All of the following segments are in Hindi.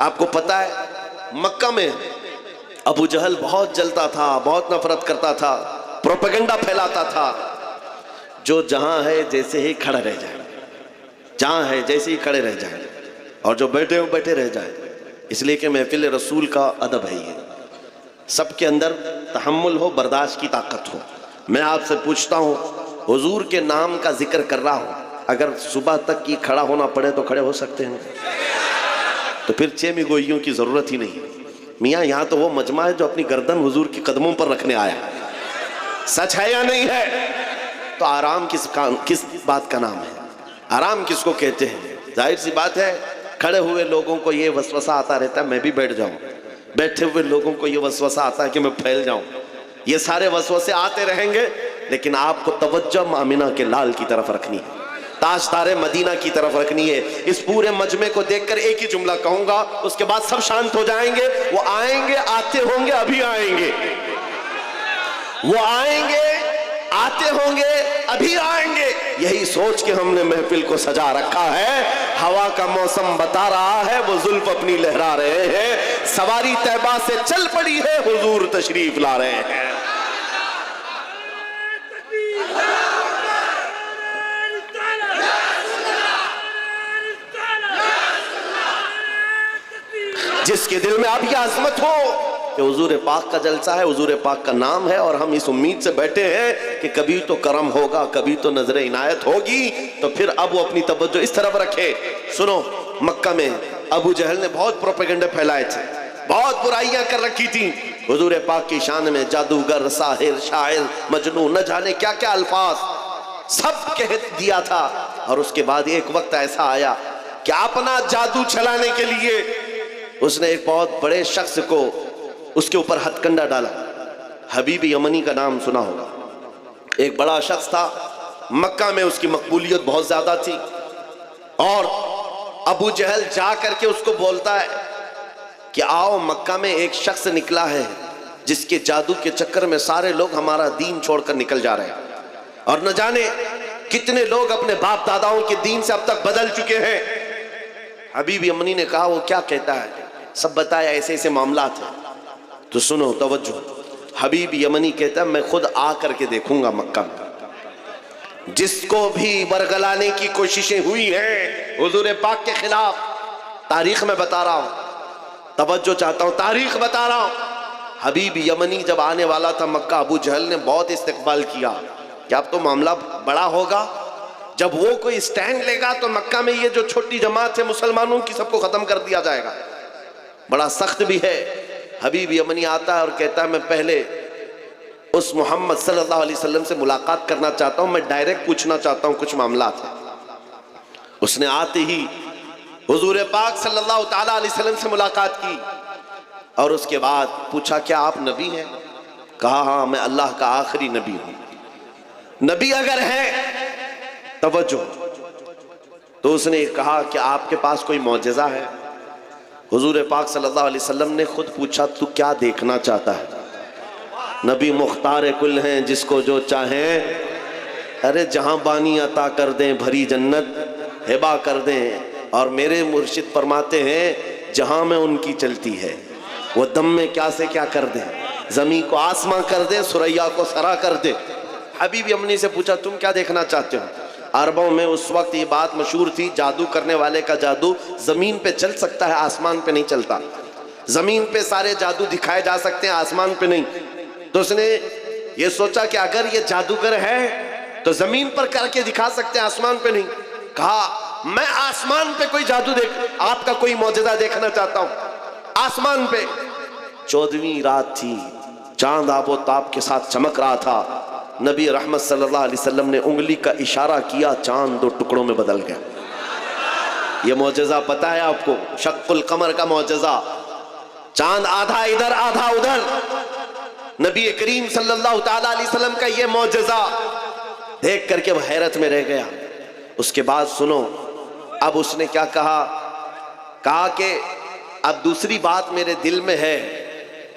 आपको पता है मक्का में अबू जहल बहुत जलता था, बहुत नफरत करता था, प्रोपेगेंडा फैलाता था, जो जहां है जैसे ही खड़ा रह जाए, जहां है जैसे ही खड़े रह जाए, और जो बैठे हो बैठे रह जाए। इसलिए कि महफिल रसूल का अदब है ये, सबके अंदर तहम्मुल हो, बर्दाश्त की ताकत हो। मैं आपसे पूछता हूँ, हुजूर के नाम का जिक्र कर रहा हूँ, अगर सुबह तक की खड़ा होना पड़े तो खड़े हो सकते हैं? तो फिर चेमी गोइयों की जरूरत ही नहीं। मियाँ यहाँ तो वो मजमा है जो अपनी गर्दन हुजूर के कदमों पर रखने आया, सच है या नहीं है? तो आराम किस बात का नाम है? आराम किसको कहते हैं? जाहिर सी बात है, खड़े हुए लोगों को ये वसवसा आता रहता है मैं भी बैठ जाऊं, बैठे हुए लोगों को ये वसवसा आता है कि मैं फैल जाऊं। ये सारे वसवसे आते रहेंगे, लेकिन आपको तवज्जो आमिना के लाल की तरफ रखनी है, ताजदारे मदीना की तरफ रखनी है। इस पूरे मजमे को देखकर एक ही जुमला कहूंगा, उसके बाद सब शांत हो जाएंगे। वो आएंगे, आते होंगे, अभी आएंगे। वो आएंगे, आते होंगे, अभी आएंगे। यही सोच के हमने महफिल को सजा रखा है। हवा का मौसम बता रहा है, वो जुल्फ अपनी लहरा रहे हैं। सवारी तैबा से चल पड़ी है, हुजूर तशरीफ ला रहे हैं। जिसके दिल में अब यह अजमत हो कि हुजूर पाक का जलसा है, हुजूर पाक का नाम है, और हम इस उम्मीद से बैठे हैं कि कभी तो करम होगा, कभी तो नजर इनायत होगी, तो फिर अब वो अपनी तवज्जो इस तरफ रखे। सुनो, मक्का में अबू जहल ने बहुत प्रोपेगेंडे फैलाए थे, बहुत बुराइयां कर रखी थी हुजूर पाक की शान में। जादूगर, साहिर, शायर, मजनू, न जाने क्या क्या अल्फाज सब कह दिया था। और उसके बाद एक वक्त ऐसा आया कि अपना जादू चलाने के लिए उसने एक बहुत बड़े शख्स को उसके ऊपर हथकंडा डाला। हबीब यमनी का नाम सुना होगा, एक बड़ा शख्स था मक्का में, उसकी मकबूलियत बहुत ज्यादा थी। और अबू जहल जा करके उसको बोलता है कि आओ, मक्का में एक शख्स निकला है जिसके जादू के चक्कर में सारे लोग हमारा दीन छोड़कर निकल जा रहे हैं, और न जाने कितने लोग अपने बाप दादाओं के दीन से अब तक बदल चुके हैं। हबीब यमनी ने कहा, वो क्या कहता है? सब बताया, ऐसे ऐसे मामला थे। तो सुनो, तवज्जो। हबीब यमनी कहता है, मैं खुद आ करके देखूंगा मक्का में। जिसको भी बरगलाने की कोशिशें हुई हैं हुजूर पाक के खिलाफ, तारीख में बता रहा हूं, तवज्जो चाहता हूं, तारीख बता रहा हूं। हबीब यमनी जब आने वाला था मक्का, अबू जहल ने बहुत इस्तकबाल किया कि अब तो मामला बड़ा होगा, जब वो कोई स्टैंड लेगा तो मक्का में ये जो छोटी जमात है मुसलमानों की, सबको खत्म कर दिया जाएगा। बड़ा सख्त भी है। हबीब यमनी आता है और कहता है, मैं पहले उस मोहम्मद सल्लल्लाहु अलैहि वसल्लम से मुलाकात करना चाहता हूं, मैं डायरेक्ट पूछना चाहता हूं कुछ मामला है। उसने आते ही हुजूर पाक सल्लल्लाहु ताला अलैहि वसल्लम से मुलाकात की, और उसके बाद पूछा, क्या आप नबी हैं? कहा, हाँ, मैं अल्लाह का आखिरी नबी हूं। नबी अगर है, तवज्जो, तो उसने कहा कि आपके पास कोई मौजज़ा है? हुजूर पाक सल्लल्लाहु अलैहि वसल्लम ने खुद पूछा, तू क्या देखना चाहता है? नबी मुख्तार कुल हैं, जिसको जो चाहें, अरे जहां बानी अता कर दें, भरी जन्नत हिबा कर दें। और मेरे मुर्शिद फरमाते हैं, जहां में उनकी चलती है वो दम में क्या से क्या कर दें, जमी को आसमां कर दें, सुरैया को सरा कर दें। हबीब यमनी से पूछा, तुम क्या देखना चाहते हो? अरबों में उस वक्त ये बात मशहूर थी, जादू करने वाले का जादू जमीन पे चल सकता है, आसमान पे नहीं चलता। जमीन पे सारे जादू दिखाए जा सकते हैं, आसमान पे नहीं। तो उसने ये सोचा कि अगर ये जादूगर है तो जमीन पर करके दिखा सकते हैं, आसमान पे नहीं। कहा, मैं आसमान पे कोई जादू आपका कोई मौजज़ा देखना चाहता हूं, आसमान पे। 14वीं रात थी, चांद आबो ताब के साथ चमक रहा था। नबी रहमत सल्लल्लाहु अलैहि वसल्लम ने उंगली का इशारा किया, चांद 2 टुकड़ों में बदल गया। ये मौजज़ा पता है आपको? शक्कुल कमर का मौजज़ा, चांद आधा इधर आधा उधर। नबी करीम सल्लल्लाहु ताला अलैहि वसल्लम का ये मौजज़ा देख करके वह हैरत में रह गया। उसके बाद सुनो, अब उसने क्या कहा? कहा कि अब दूसरी बात मेरे दिल में है,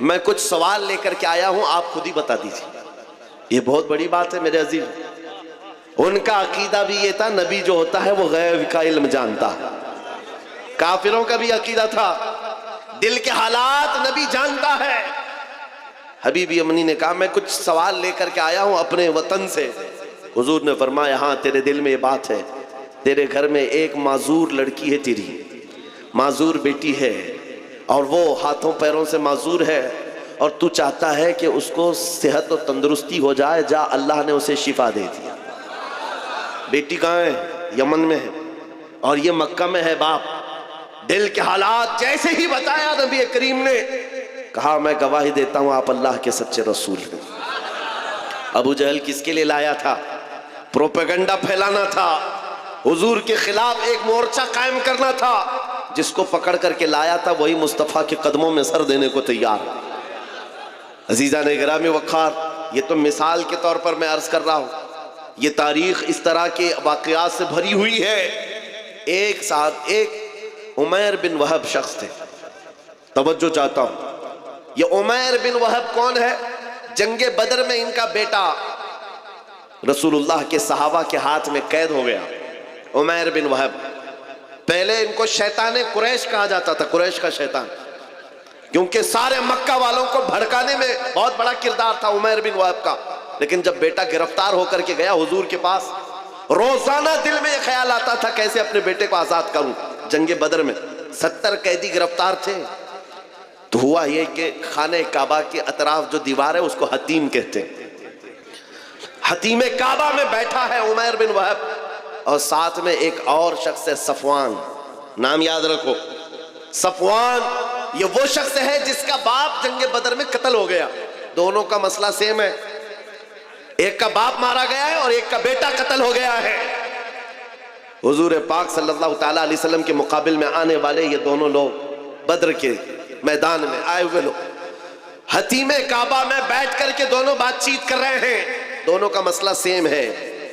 मैं कुछ सवाल लेकर के आया हूं, आप खुद ही बता दीजिए। ये बहुत बड़ी बात है मेरे अजीज। उनका अकीदा भी ये था, नबी जो होता है वो गैब का इल्म जानता है। काफिरों का भी अकीदा था दिल के हालात नबी जानता है। हबीबी अमनी ने कहा मैं कुछ सवाल लेकर के आया हूं अपने वतन से। हुजूर ने फरमाया हाँ तेरे दिल में ये बात है, तेरे घर में एक माजूर लड़की है, तेरी माजूर बेटी है और वो हाथों पैरों से माजूर है और तू चाहता है कि उसको सेहत और तंदुरुस्ती हो जाए। जा, अल्लाह ने उसे शिफा दे दिया। बेटी कहाँ है? यमन में है और ये मक्का में है। बाप दिल के हालात जैसे ही बताया नबी करीम ने कहा मैं गवाही देता हूं आप अल्लाह के सच्चे रसूल हैं। अबू जहल किसके लिए लाया था? प्रोपेगेंडा फैलाना था, हुजूर के खिलाफ एक मोर्चा कायम करना था। जिसको पकड़ करके लाया था वही मुस्तफ़ा के कदमों में सर देने को तैयार है। अजीजा ने गिरामी वक़ार, ये तो मिसाल के तौर पर मैं अर्ज कर रहा हूं, ये तारीख इस तरह के वाक़यात से भरी हुई है। एक साथ एक उमैर बिन वहब शख्स थे, तवज्जो चाहता हूं। ये उमैर बिन वहब कौन है? जंगे बदर में इनका बेटा रसूलुल्लाह के सहाबा के हाथ में कैद हो गया। उमैर बिन वहब, पहले इनको शैतान कुरैश कहा जाता था, कुरैश का शैतान, क्योंकि सारे मक्का वालों को भड़काने में बहुत बड़ा किरदार था उमैर बिन वहब का। लेकिन जब बेटा गिरफ्तार होकर के गया हुजूर के पास, रोजाना दिल में यह ख्याल आता था कैसे अपने बेटे को आजाद करूं। जंगे बदर में 70 कैदी गिरफ्तार थे। तो हुआ ये कि खाने काबा के अतराफ जो दीवार है उसको हतीम कहते हैं। हतीम काबा में बैठा है उमैर बिन वहब और साथ में एक और शख्स है सफवान, नाम याद रखो सफवान। ये वो शख्स है जिसका बाप जंगे बदर में कत्ल हो गया। दोनों का मसला सेम है, एक का बाप मारा गया है और एक का बेटा कत्ल हो गया है। हुजूर पाक सल्लल्लाहु ताला अलैहि वसल्लम के मुकाबिल में आने वाले ये दोनों लोग बद्र के मैदान में आए हुए लोग हतीमे काबा में बैठ करके दोनों बातचीत कर रहे हैं। दोनों का मसला सेम है,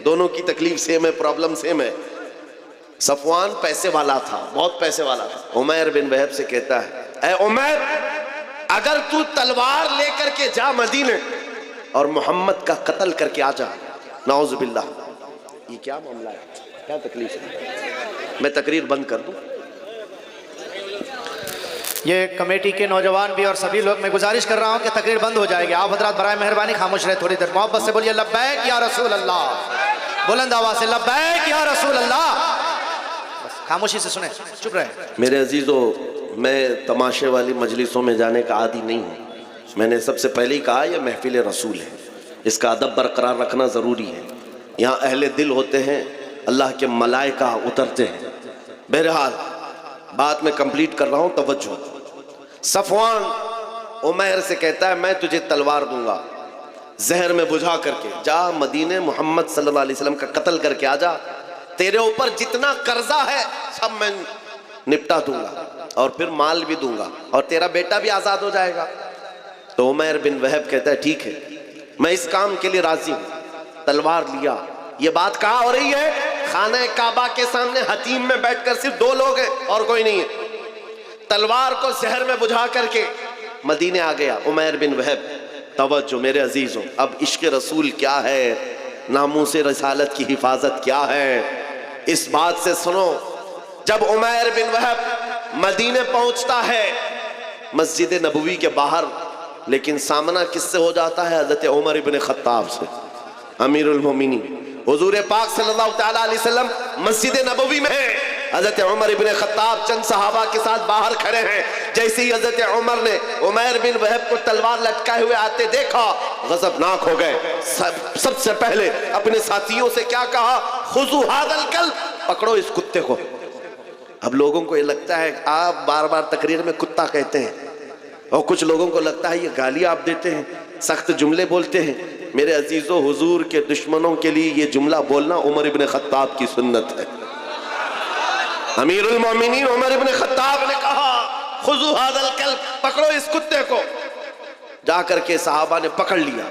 दोनों की तकलीफ सेम है, प्रॉब्लम सेम है। सफवान पैसे वाला था, बहुत पैसे वाला था। उमैर बिन वहब से कहता है, ऐ उमैर, अगर तू तलवार लेकर के जा मदीने और मोहम्मद का कत्ल करके आ जा। नाउज़ बिल्लाह, ये क्या मामला है, क्या तकलीफ है? मैं तकरीर बंद कर दूं? ये कमेटी के नौजवान भी और सभी लोग, मैं गुजारिश कर रहा हूँ कि तकरीर बंद हो जाएगी। आप हजरात बराए मेहरबानी खामोश रहे, थोड़ी देर मोहब्बत से बोलिए लब्बैक या रसूल अल्लाह, बुलंद आवाज से लब्बैक या रसूल अल्लाह। बस खामोशी से सुने, चुप रहे। मेरे अजीजों, मैं तमाशे वाली मजलिसों में जाने का आदी नहीं हूँ। मैंने सबसे पहले ही कहा यह महफिल रसूल है, इसका अदब बरकरार रखना ज़रूरी है। यहाँ अहले दिल होते हैं, अल्लाह के मलाइका उतरते हैं। बहरहाल बात मैं कंप्लीट कर रहा हूँ, तवज्जो। सफवान उमैर से कहता है मैं तुझे तलवार दूंगा, जहर में बुझा करके जा मदीने मोहम्मद सल्लल्लाहु अलैहि वसल्लम का कत्ल करके आ जा। तेरे ऊपर जितना कर्जा है सब मैं निपटा दूंगा और फिर माल भी दूंगा और तेरा बेटा भी आज़ाद हो जाएगा। तो उमैर बिन वहब कहता है ठीक है, मैं इस काम के लिए राजी हूँ। तलवार लिया। ये बात कहाँ हो रही है? खाने काबा के सामने हतीम में बैठकर सिर्फ दो लोग हैं और कोई नहीं है। तलवार को जहर में बुझा करके मदीने आ गया उमैर बिन वहब। तवज्जो मेरे अजीजों, अब इश्क रसूल क्या है, नामूस रसालत की हिफाजत क्या है, इस बात से सुनो। जब उमैर बिन वहब मदीने पहुंचता है मस्जिद नबवी के बाहर, लेकिन सामना किससे हो जाता है? हज़रत उमर इब्न खत्ताब से, अमीरुल मोमिनीन। हुजूर पाक सल्लल्लाहु ताला अलैहि वसल्लम मस्जिद नबवी में है, हज़रत उमर इब्न खत्ताब चंद सहाबा के साथ बाहर खड़े हैं। जैसे ही हज़रत उमर ने उमैर बिन वहब को तलवार लटकाए हुए आते देखा, गज़बनाक हो गए। सबसे पहले अपने साथियों से क्या कहा? खुज़ू हाज़ल कल्ब, पकड़ो इस कुत्ते को। अब लोगों को ये लगता है आप बार बार तकरीर में कुत्ता कहते हैं, और कुछ लोगों को लगता है ये गाली आप देते हैं, सख्त जुमले बोलते हैं। मेरे अजीजों, हुजूर के दुश्मनों के लिए ये जुमला बोलना उमर इब्न खत्ताब की सुन्नत है। अमीरुल मोमिनीन उमर इब्न खत्ताब ने कहा खुज़ू हाज़ल कल्ब, पकड़ो इस कुत्ते को। जाकर के सहाबा ने पकड़ लिया,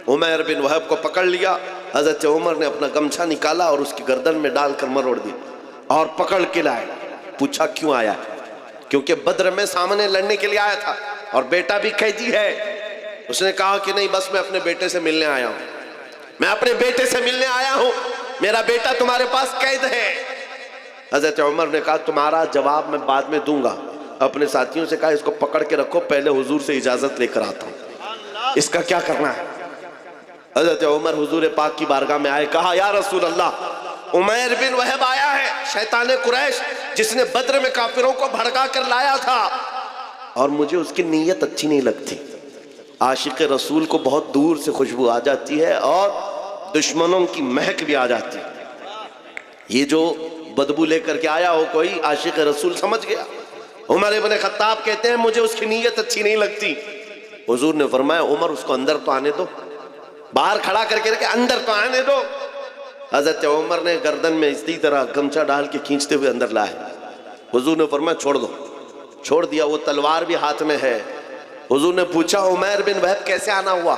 उमैर बिन वहब को पकड़ लिया। हज़रत उमर ने अपना गमछा निकाला और उसकी गर्दन में डालकर मरोड़ दिया और पकड़ के लाए। पूछा क्यों आया? क्योंकि बद्र में सामने लड़ने के लिए आया था और बेटा भी कैदी है। उसने कहा कि नहीं, बस मैं अपने बेटे से मिलने आया हूं, मैं अपने बेटे से मिलने आया हूं, मेरा बेटा तुम्हारे पास कैद है। हज़रत उमर ने कहा तुम्हारा जवाब मैं बाद में दूंगा, अपने साथियों से कहा इसको पकड़ के रखो, पहले हुजूर से इजाजत लेकर आता हूं, इसका क्या करना है। हजरत उमर हुजूर पाक की बारगाह में आए, कहा या रसूल अल्लाह, उमैर बिन वहब आया है, शैतान कुरैश जिसने बद्र में काफिरों को भड़का कर लाया था, और मुझे उसकी नीयत अच्छी नहीं लगती। आशिक रसूल को बहुत दूर से खुशबू आ जाती है और दुश्मनों की महक भी आ जाती है। ये जो बदबू लेकर के आया हो कोई, आशिक रसूल समझ गया। उमर इब्न खत्ताब कहते हैं मुझे उसकी नीयत अच्छी नहीं लगती। हुजूर ने फरमाया उमर उसको अंदर तो आने दो, बाहर खड़ा करके रखे, अंदर तो आने दो। हजरत उमर ने गर्दन में इसी तरह गमछा डाल के खींचते हुए अंदर लाए। हुजूर ने फरमाया छोड़ दो, छोड़ दिया। वो तलवार भी हाथ में है। हुजूर ने पूछा उमैर बिन वहब कैसे आना हुआ?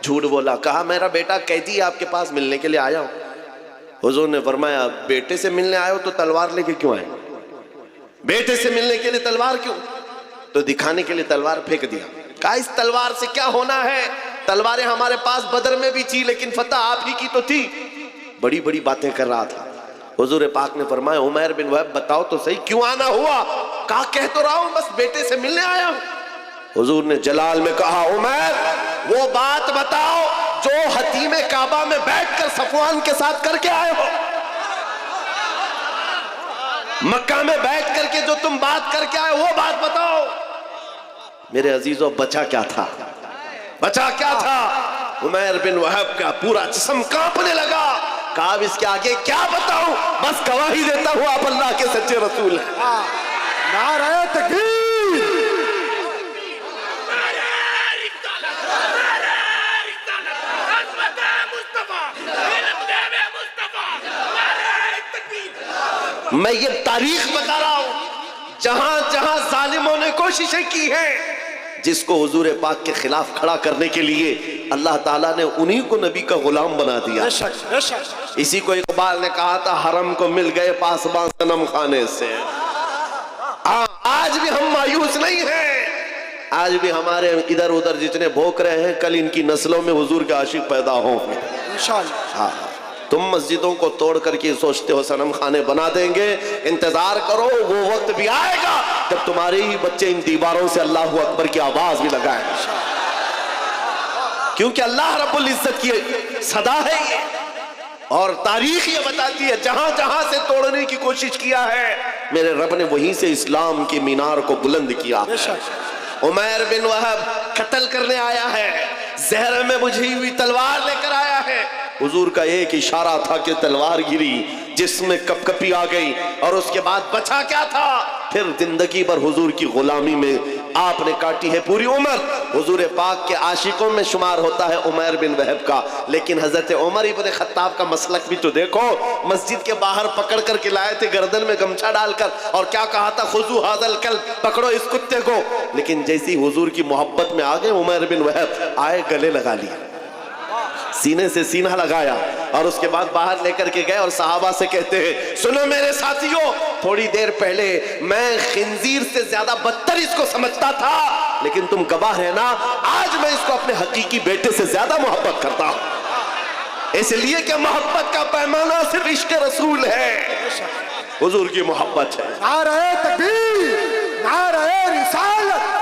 झूठ बोला, कहा मेरा बेटा कैदी आपके पास मिलने के लिए आया हूं। हुजूर ने फरमाया बेटे से मिलने आए हो तो तलवार लेके क्यों आए? बेटे से मिलने के लिए तलवार क्यों? तो दिखाने के लिए तलवार फेंक दिया। कहा इस तलवार से क्या होना है? तलवारें हमारे पास बदर में भी थी, लेकिन फतह आप ही की तो थी। बड़ी बड़ी बातें कर रहा था। हुजूर पाक ने फरमाया उमैर बिन वहब बताओ तो सही क्यों आना हुआ? कहा कह तो रहा हूं बस बेटे से मिलने आया हूं। हुजूर ने जलाल में कहा उमैर वो बात बताओ जो हतीमे काबा में बैठकर सफवान के साथ करके आए हो। मक्का में बैठ करके जो तुम बात करके आए वो बात बताओ। मेरे अजीजों बचा क्या था? बचा क्या था? उमैर बिन वहब का पूरा जिस्म कांपने लगा। कहा इसके आगे क्या बताऊं, बस गवाही देता हूं आप अल्लाह के सच्चे रसूल हैं। नारे तकबीर। मैं ये तारीख बता रहा हूं, जहां जहां जालिमों ने कोशिशें की हैं, जिसको हुजूर पाक के खिलाफ खड़ा करने के लिए अल्लाह ताला ने उन्हीं को नबी का गुलाम बना दिया। इसी को इकबाल ने कहा था हरम को मिल गए पासबां सनम खाने से। आज भी हम मायूस नहीं हैं। आज भी हमारे इधर उधर जितने भोंक रहे हैं, कल इनकी नस्लों में हुजूर के आशिक पैदा होंगे इंशाअल्लाह। हाँ, तुम मस्जिदों को तोड़ करके सोचते हो सनम खाने बना देंगे, इंतजार करो वो वक्त भी आएगा जब तुम्हारे ही बच्चे इन दीवारों से अल्लाहू अकबर की आवाज भी लगाएंगे, क्योंकि अल्लाह रब्बुल इज्जत की सदा है ये। और तारीख ये बताती है जहां जहां से तोड़ने की कोशिश किया है, मेरे रब ने वहीं से इस्लाम के मीनार को बुलंद किया। उमैर बिन वहब कत्ल करने आया है, जहर में बुझी हुई तलवार लेकर आया है। हुजूर का एक इशारा था कि तलवार गिरी, जिसमें कपकपी आ गई, और उसके बाद बचा क्या था? फिर जिंदगी भर हुजूर की गुलामी में आपने काटी है पूरी उम्र। हुजूर पाक के आशिकों में शुमार होता है उमैर बिन वहब का। लेकिन हजरत उमर इब्न खत्ताब का मसलक भी तो देखो, मस्जिद के बाहर पकड़ करके लाए थे गर्दन में गमछा डालकर, और क्या कहा था? खुजू हाज़ल कल्ब, पकड़ो इस कुत्ते को। लेकिन जैसी हुजूर की मोहब्बत में आ गए उमैर बिन वहब, आए गले लगा लिया, सीने से सीना लगाया, और उसके बाद बाहर लेकर के गए और सहाबा से कहते हैं सुनो मेरे साथियों, थोड़ी देर पहले मैं खिंजीर से ज्यादा बदतर इसको समझता था, लेकिन तुम गवाह है ना, आज मैं इसको अपने हकीकी बेटे से ज्यादा मोहब्बत करता हूं। इसलिए कि मोहब्बत का पैमाना सिर्फ इश्क रसूल है, हुजूर की मोहब्बत है। नारे तकबीर, नारे रिसालत।